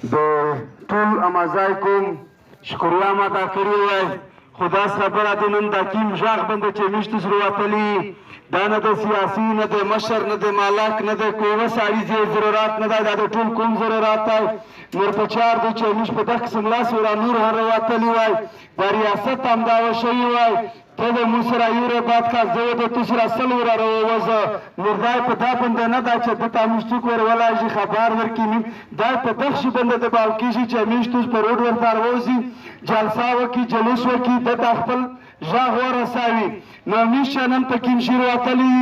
د ټول امازای کوم شکریا ما دا کړې وای خو داس خبره د نن د کیم ژغ بنده چې میشت سره وتلی دا نه د سیاسي نه د مشر نه د مالک نه د کومه سړي ضرورت نه دی دا د ټول کوم ضرورت دی نور په چار دی چې موږ په دغه قسم لاس ورا نور هر وتلی وای د ریاست هم دا وشوي وای ته د موږ سره یوره باد کا زه د تو سره سل ورا روزه نور دای په دا بنده نه دا چې د تاسو څوک ور ولا شي خبر ورکینی دا په دغه شي بنده د باو کیږي چې موږ توس پر روډ ورته روزي جلسه وکي جلوس وکي د خپل ژغ ورساوي نو موږ نن په کیم شیر وتلی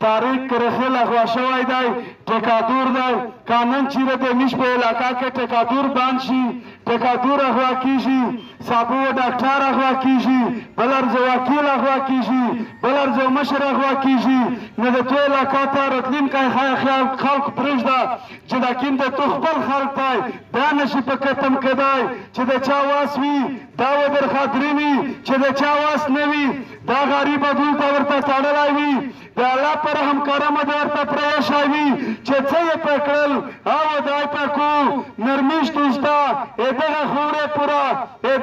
تاریخ کرخل اغوا شوی دی ټیکادور دی قانون چیرې د موږ په علاقه کې ټیکادور باندې شي ټیکادور اغوا کیږي صابو ډاکټر اغوا کیږي بلر جو وکیل اغوا کیږي بلر جو مشر اغوا کیږي نو د ټول علاقه ته راتلین کای خیال خلق پرېږده چې دا کیم د تو خپل خلق دی دا نشي په ختم کېدای چې د چا واس وي دا ودر خاطري وي چې د چا واس نه وي دا غریب دلته ورته تړلی وي د الله پر رحم کرم د ورته پریښی وي چې څه یې پکړل او دای پکو نرمیش دوستا دغه خورې پوره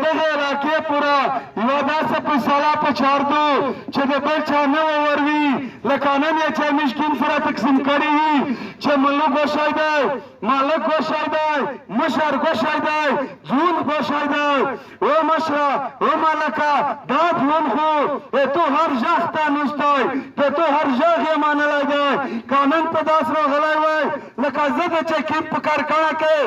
دغه علاقې پوره یوه داسې فیصله په چاردو چې د بل چا نه وروي لکه نن یې چې مشکین سره تقسیم کړي وي چې ملک وشی دی مالک وشی دی مشر وشی دی ځون وشی دی او مشره او مالکه دا ځون خو تو هر ژغ ته نوستی تو هر ژغ یې منلی دی قانون په داس راغلی وی لکه زه د چکیم په کارکړه کې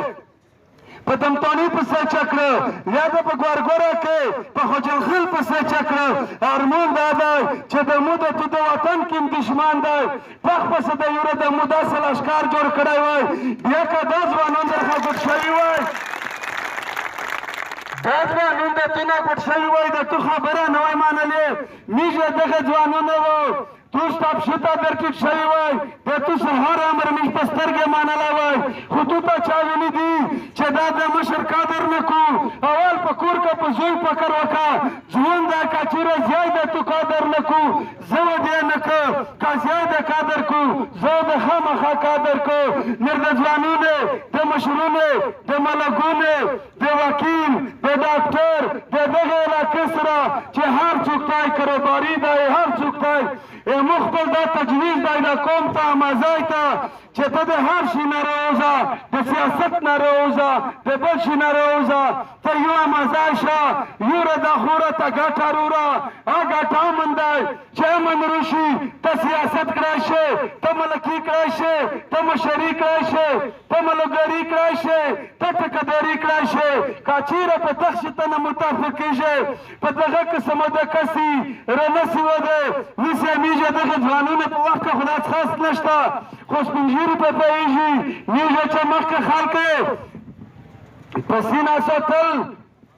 په دمتانی پسې چکړه یا د په ګورګوره کې په خوجلخیل پسې چکړه ارمون دا دی چې د مو د تو د وطن کیم دشمن دی پخ پسې د یوره د مو داسې لښکر جوړ کړی وی بیا که دا ځوانان درخوا ګوټ شوي وی دا ځوانان د تو نه ګوټ شوي وی د تو خبره نه وی منلې میږه دغه ځوانونه وو تو ستا پښته درټیټ شوي وی د تو سهار امر میږ په سترګې منلی وی خو تو ته چا ویلي دي چې دا د مشر قدر نه کو اول په کور که په زوی فکر وکړه ژوند دا که چېرې زیای د تو قدر نه کو زه ودې نه که که زیای د قدر کو زه د خامخا قدر کو نر د ځوانونو د مشرونو د ملکونو د وکیل د ډاکټر د دغه علاقې سره چې هر څوک دی کاروباري دی هر څوک دی موږ خپل دا تجویز دی دا قوم ته مزای ته چې ته د هر شي نه راوځه د سیاست نه راوځه د بل شي نه راوځه ته یو مزای شه یوره دا خوره ته ګټه روره ګټه امن دی چې امن روشي ته سیاست کړی شي ته ملکي کړی شي ته مشري کړی شي ته ملګري کړی شي ته ټیکهداري کړی شي که چېرې په دغه شي ته نه متفق کېږي په دغه قسمه د کسي رنسي وده نیسې میږه دغه ځوانونه په وخت کې خو داس خاص نشته خو سپین ږیري په پوهېږي میږه چې مخکې خلک په سینه ساتل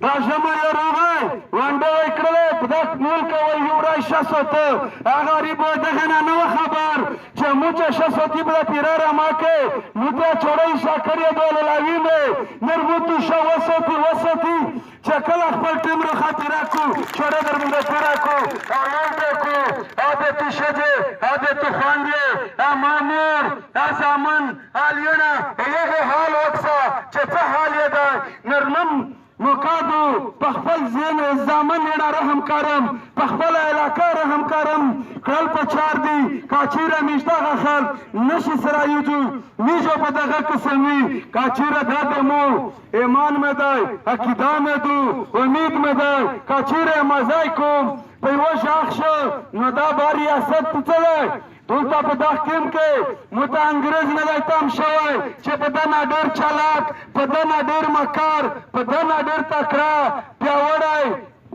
دا ژمی یې روغی ونډه یې کړلی په دغه ملک وی یو رای ښه ساته هغه غریب دغه نه نه وه خبر چې موږ چې ښه ساتي به د پیره رماکې موږ ته چوړۍ ښه کړې دوللاوي مې نر موږ تو ښه وساتي وساتي چې کله خپل ټیم رخه تېره کړو چوړۍ در باندې تېره کړو او لنډه کړو او د تو ښځې او د تو خویندې ما مور زامن حالیونه هغه حال وکړه چې څه حال یې دی نر نن مقادو په خپل ذهن زامن یې رحم کرم په خپله علاقه رحم کرم کړل په چار دي که چېرې موږ دغه خلک نشي سره یوځو موږ په دغه قسم وي که چېرې دا د مو ایمان مې دی عقیده مې دو امید مې دی که چېرې مزای کوم په یوه ژغ شو نو دا به ریاست څه دی دلته په دغه کیم کې مو ته انګریز نه دی تم شوی چې په ده نه ډېر چلاک په ده نه ډېر مکار په ده نه ډېر تکړه پیاوړی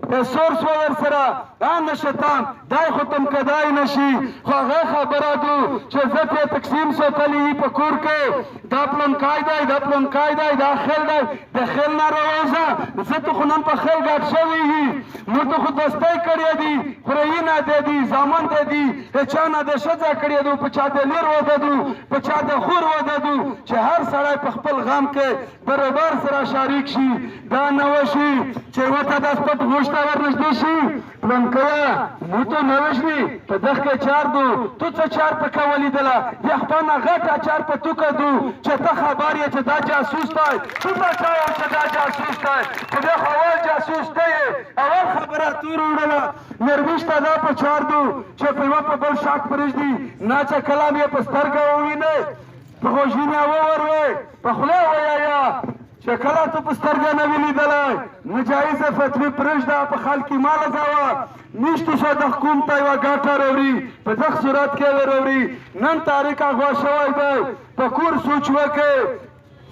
سورس و ورسره دا نشتان دای خو تم کدای نشي خو هغه خبره دو چې زه پرې تقسیم ساتلی په کور کې دا پلونکی دی دا پلونکی دی دا خیل دی د خیل نه راوځه زه ته خو نن په خیل ګډ شوي وي نو ته خو دوستی کړې دي خورهي نه دی دي زامن دی دي چا نه د ښځه کړې دو په چا د لیر وده دو په چا د خور وده دو چې هر سړی په خپل غم کې برابر سره شریک شي دا نه وشي چې ورته داس پټ غوښته ته ورنږدې شي پلنکیه مو ته نه وژني په دغ کې چار دو تو څه چار پکې ولیدله د خپلنه غټه چار په توکه دو چې ته خبر یې چې دا جاسوس دی تو ته چا وایي چې دا جاسوس دی خو دی خو اول جاسوس ته یې اول خبره تور وړله نرویش ته دا په چار دو چې په یوه په بل شاک پرېږدي ناڅه کلام یې په سترګه ووینې په خوشبینه ووروې په خوله ووایه چې کله ته په سترګه نه وي لیدلی نجایزه فتوې پرېږده په خلکې مه لګوه میشتو څه د حکوم ته یوه ګټه راوړي په دغه صورت کې به راوړي نن تاریخ اغوا شوی دی په کور سوچ وکړئ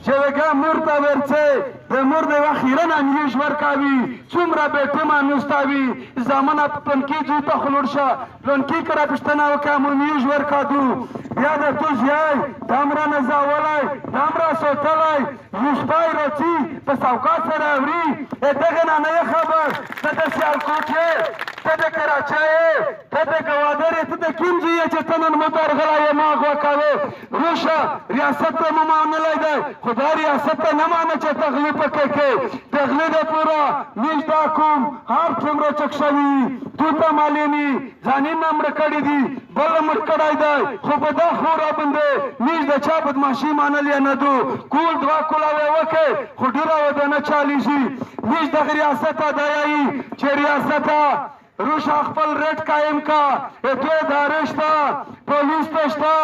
چې وګه مور ته ورڅې د مور د یوه خیرنه نیژ ورکوي څومره بېټې مانوستوي زامنه په پلنکي ځو ته خو لوړ شه پلنکي کره پوښتنه وکړه مو نیژ ورکادو بیا د تو زیای دامره نزاولی دامره سوتلی یوسپای رڅي په سوکات سره اوري دغه نه نه یې خبر ته د سیالکوټ یې ته د کراچۍ یې ته د ګوادر یې ته د کوم ځای یې چې ته نن موټر غلی یې ما اغوا کوې روشه ریاست ته مو منلی دی خو دا ریاست ته نه مانه چې تغلي پکې کې تغلي د پوره میش دا کوم هر څومره چک شوي تو ته معلومي ځانونه مړه کړي دي بل مړ کړی دی خو په دا خورا باندې میش د چا بدماشي منلې نه دو کول دوه کولاوې وکړې خو ډېره ودانه چالیږي میش دغه ریاست ته دا یایي چې ریاسته روشا خپل ریټ قائم کا اتو دارشتا پولیس تشتا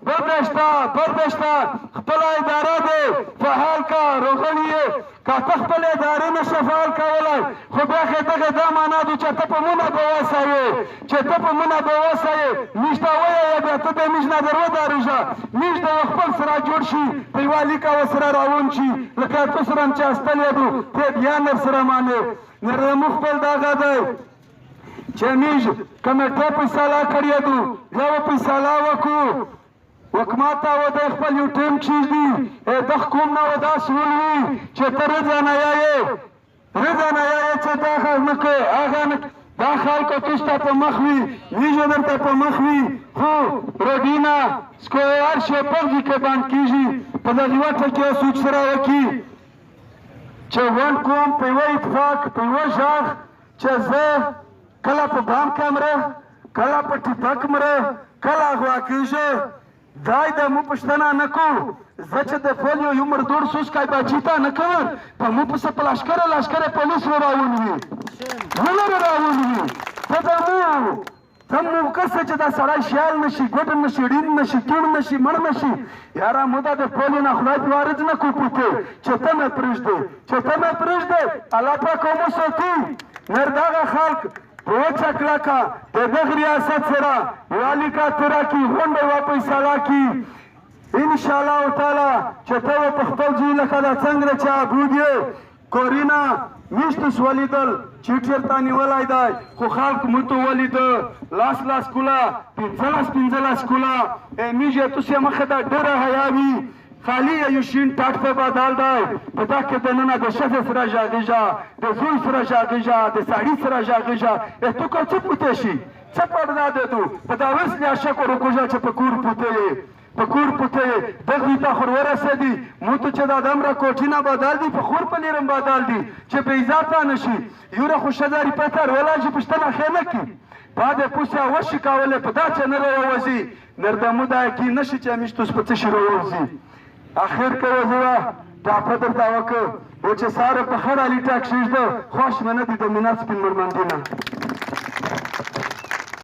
بردشتا خپل اداره دی فعال کا روغلیه که ته خپل ادارې نشه فعال کولی خو بیا خې دغه دا معنا ده چې ته په مونه به وسایې چې ته په مونه به وسایې میش ته ووایه بیا ته د میش نه در ودارېږه میش د یو خپل سره جوړ شي په یوه لیکه ورسره روان شي لکه تو سره هم چې استلی دو ته بیا نر سره مانې نر زموږ خپل دغه دی چې میش کمیټه فیصله کړې دو بیا به فیصله وکړو وکماته و د خپل یو ټیم چیز دی د حکوم نه و داسې ولوي چې ته رضا نه یایې چې دا کار نه کوې هغه نه دا خلکو تاسو ته په مخ وي میژو درته په مخ وي خو روډینا سکویر شي پغځي کې باندې کېږي په دغه وخت کې سوچ سره وکړي چې ون کوم په یوه اتفاق په یوه غږ چې زه کله په بام کمره کله په ټیپک مره کله اغوا کېږي دای د مو پښتنه نه کو زه چې د فولیو یو مردور سوسکای باچی ته نه کوم په مو پسه په لشکره پولیس راولوي ولر راولوي ته مو کسه چې دا سړی شیال نشي ګوډ نشي ډین نشي کیڼ نشي مړ نشي یاره مو دا د فولیو نه خدای په وارد نه کو پوته چې ته مې پرېږدې الله پاک مو ساتي نر دغه خلک پوچ اکلاکا د دغه ریاست سره والیکا ترا کی غونډه واپس سالا کی ان شاء الله تعالی چې ته په خپل ځای لکه دا څنګه چې عبود یې کورینا میشتس ولیدل چیټر تانی ولای دی خو خلک متو ولید لاس کولا پنځلاس کولا میجه تاسو مخه دا ډېره حیاوي خالی یو شین ټاټ په بدل دی په دا کې دننه د شفه سره ژاغیږه د زوی سره ژاغیږه د ساړي سره ژاغیږه ته کو څه پوتې شي څه پړدا ده تو په دا وس لا شکو روکوجا چې په کور پوتې دغه ته خور ورسېدي مو ته چې دا دمره کوټینه بدل دی په خور په لیرم بدل دی چې په اضافه نشي یوره خوشداري پتر ولا چې پښتنه خینه کی بعد پوسه وشي کاوله په دا چې نه راوځي نردمو دا کی نشي چې مشتوس په څه شروع وځي اخر کې وځه دا پدر دا وکړ چې ساره په خړه لیټاک شېږده خوښ منه دي د مینات سپین مرمندینه